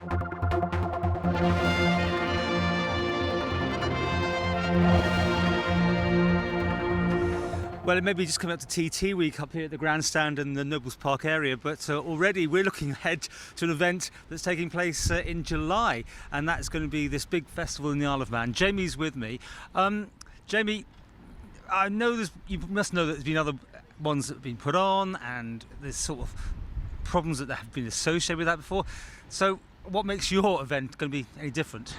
Well, it may be just coming up to TT week up here at the grandstand in the Nobles Park area, but already we're looking ahead to an event that's taking place in July, and that's going to be this big festival in the Isle of Man. Jamie's with me. Jamie, I know you must know that there's been other ones that have been put on, and there's sort of problems that have been associated with that before. So what makes your event going to be any different?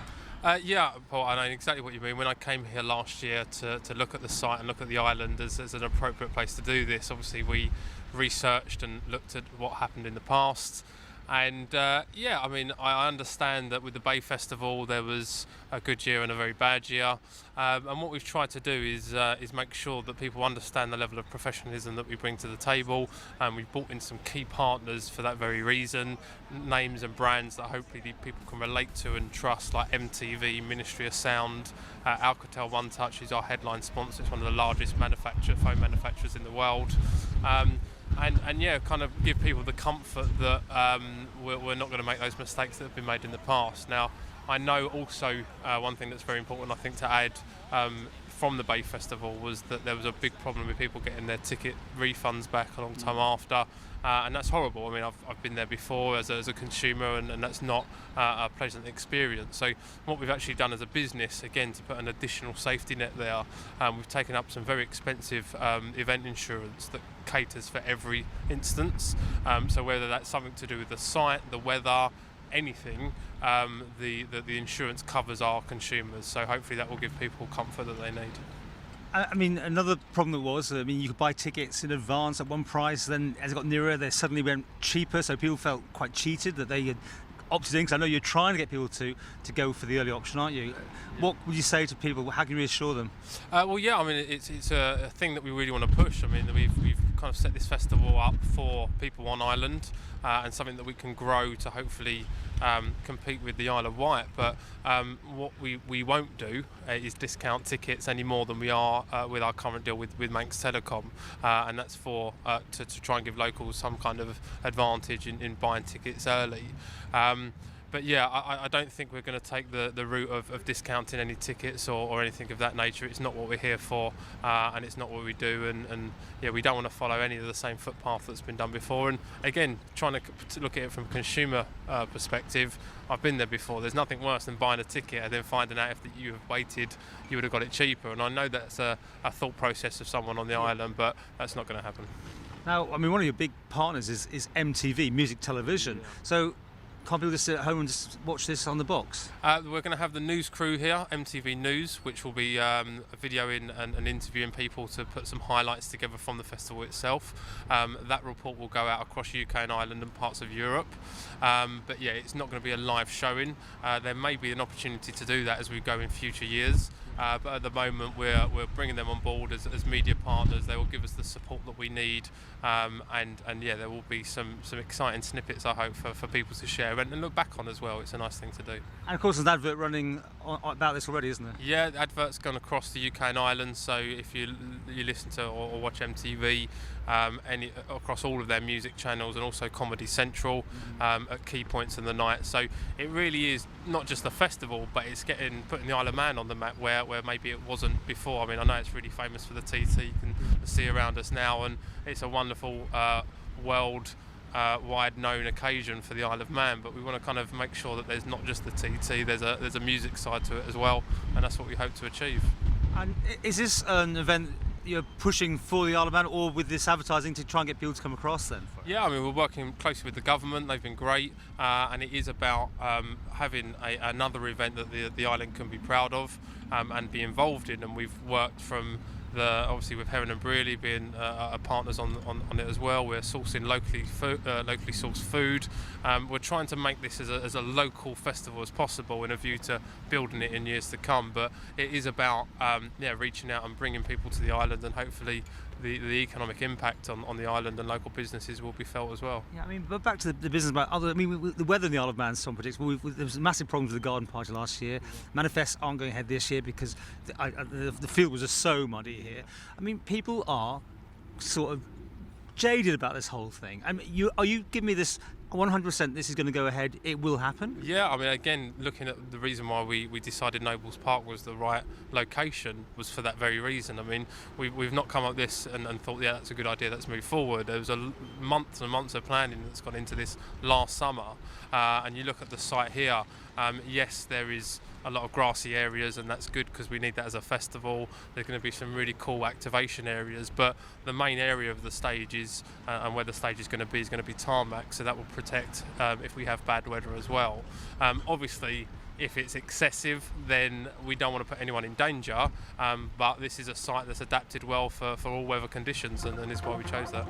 Yeah, Paul, I know exactly what you mean. When I came here last year to look at the site and look at the island as an appropriate place to do this, obviously we researched and looked at what happened in the past. And I mean, I understand that with the Bay Festival there was a good year and a very bad year. And what we've tried to do is make sure that people understand the level of professionalism that we bring to the table. And we've brought in some key partners for that very reason, names and brands that hopefully people can relate to and trust, like MTV, Ministry of Sound, Alcatel One Touch is our headline sponsor. It's one of the largest phone manufacturers in the world. And yeah, kind of give people the comfort that we're not going to make those mistakes that have been made in the past. Now, I know also one thing that's very important, I think, to add from the Bay Festival was that there was a big problem with people getting their ticket refunds back a long time after. And that's horrible. I mean, I've been there before as a consumer, and that's not a pleasant experience. So what we've actually done as a business, again, to put an additional safety net there, we've taken up some very expensive event insurance that caters for every instance. So whether that's something to do with the site, the weather, anything, the insurance covers our consumers. So hopefully that will give people comfort that they need. I mean, another problem you could buy tickets in advance at one price, then as it got nearer, they suddenly went cheaper, so people felt quite cheated that they had opted in, because I know you're trying to get people to go for the early option, aren't you? What would you say to people? How can you reassure them? Well, yeah, I mean, it's a thing that we really want to push. I mean, we've kind of set this festival up for people on island, and something that we can grow to hopefully compete with the Isle of Wight. But what we won't do is discount tickets any more than we are with our current deal with Manx Telecom, and that's for to try and give locals some kind of advantage in buying tickets early. But yeah, I don't think we're going to take the route of discounting any tickets or anything of that nature. It's not what we're here for, and it's not what we do. And yeah, we don't want to follow any of the same footpath that's been done before. And again, trying to look at it from a consumer perspective, I've been there before. There's nothing worse than buying a ticket and then finding out if you have waited, you would have got it cheaper. And I know that's a thought process of someone on the island, but that's not going to happen. Now, I mean, one of your big partners is MTV, music television. Yeah. So can't people just sit at home and just watch this on the box? We're going to have the news crew here, MTV News, which will be videoing and interviewing people to put some highlights together from the festival itself. That report will go out across UK and Ireland and parts of Europe. But yeah, it's not going to be a live showing. There may be an opportunity to do that as we go in future years. But at the moment we're bringing them on board as media partners. They will give us the support that we need, and yeah, there will be some exciting snippets, I hope, for people to share and look back on as well. It's a nice thing to do. And of course there's an advert running about this already, isn't there? Yeah, the advert's gone across the UK and Ireland, so if you listen to or watch MTV, across all of their music channels, and also Comedy Central at key points in the night. So it really is not just the festival, but it's putting the Isle of Man on the map where maybe it wasn't before. I mean, I know it's really famous for the TT, you can see around us now, and it's a wonderful world wide known occasion for the Isle of Man, but we want to kind of make sure that there's not just the TT, there's a music side to it as well, and that's what we hope to achieve. And is this an event you're pushing for the Isle of Man, or with this advertising to try and get people to come across then? Yeah, I mean, we're working closely with the government. They've been great, and it is about having another event that the island can be proud of and be involved in. And we've worked from obviously with Heron and Brearley being partners on it as well. We're sourcing locally sourced food. We're trying to make this as a local festival as possible, in a view to building it in years to come. But it is about reaching out and bringing people to the island, and hopefully the economic impact on the island and local businesses will be felt as well. Yeah, I mean, but back to the business about the weather in the Isle of Man is so unpredictable. There was massive problems with the garden party last year. Manifests aren't going ahead this year because the field was just so muddy here. I mean, people are sort of jaded about this whole thing. I mean, are you giving me this 100% this is going to go ahead. It will happen. Yeah, I mean, again, looking at the reason why we decided Nobles Park was the right location was for that very reason. I mean, we've not come up with this and thought, yeah, that's a good idea, let's move forward. There was months and months of planning that's gone into this last summer. And you look at the site here, yes, there is a lot of grassy areas, and that's good because we need that as a festival. There's going to be some really cool activation areas, but the main area of the stage is, and where the stage is going to be tarmac, so that will protect if we have bad weather as well. Obviously, if it's excessive, then we don't want to put anyone in danger, but this is a site that's adapted well for all weather conditions, and is why we chose that.